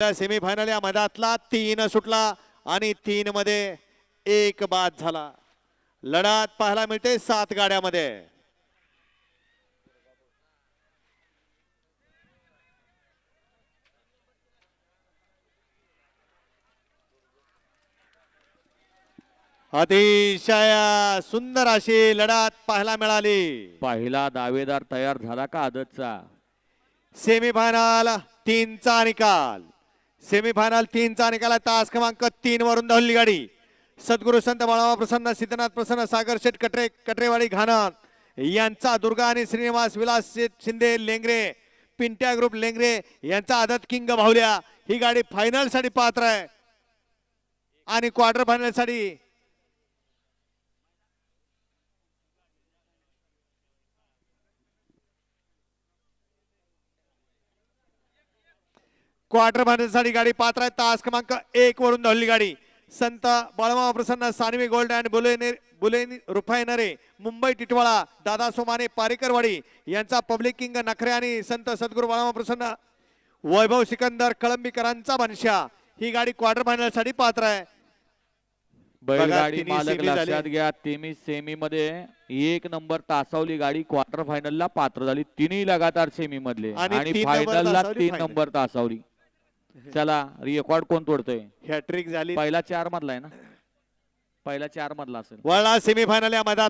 Semifinal या मधातला 3 सुटला आणि 3 मध्ये 1 बाद झाला. लढत पाहायला मिळते 7 गाड्यामध्ये. अतिशय सुंदर अशी लढत पाहायला मिळाली. पहिला दावेदार तयार झाला का आदतचा? सेमीफायनल 3चा निकाल. सेमीफायनल 3चा निकाल. तास क्रमांक 3 वरून धावली गाडी. सद्गुरु संत बाळावा प्रसन्न, सिद्धनाथ प्रसन्न, सागर शेठ कटरेवाडी घाणन यांचा दुर्गा आणि श्रीनिवास विलास शिंदे लेंगरे, पिंट्या ग्रुप लेंगरे यांचा आदत किंग भावल्या ही गाडी फायनल साठी पात्र आहे आणि क्वार्टर फायनल साठी गाडी पात्र आहे. तास क्रमांक 1 वरून धावली गाडी. संत बाळमामा प्रसन्न, सानवी गोल्ड अँड बुलेन रुफायनरे, मुंबई टिटवाळा, दादा सोमाने पारेकरवाडी यांचा पब्लिक किंग नखरे आणि संत सद्गुरू बाळमामा प्रसन्न, वैभव सिकंदर कळंबीकरांचा बनशा ही गाडी क्वार्टर फायनल साठी पात्र आहे. बैलगाडी मालक लक्षात घ्या, तिमी सेमी मध्ये 1 नंबर तासावली गाडी क्वार्टर फायनलला पात्र झाली. तिन्ही लगातार सेमी मधले आणि फायनलला 3 नंबर तासावली. चला, रेकॉर्ड कोण तोडतोय? हॅट्रिक झाली. पहिला 4 मधला आहे ना? पहिला 4 मधला असेल. वळला सेमीफायनल या मधात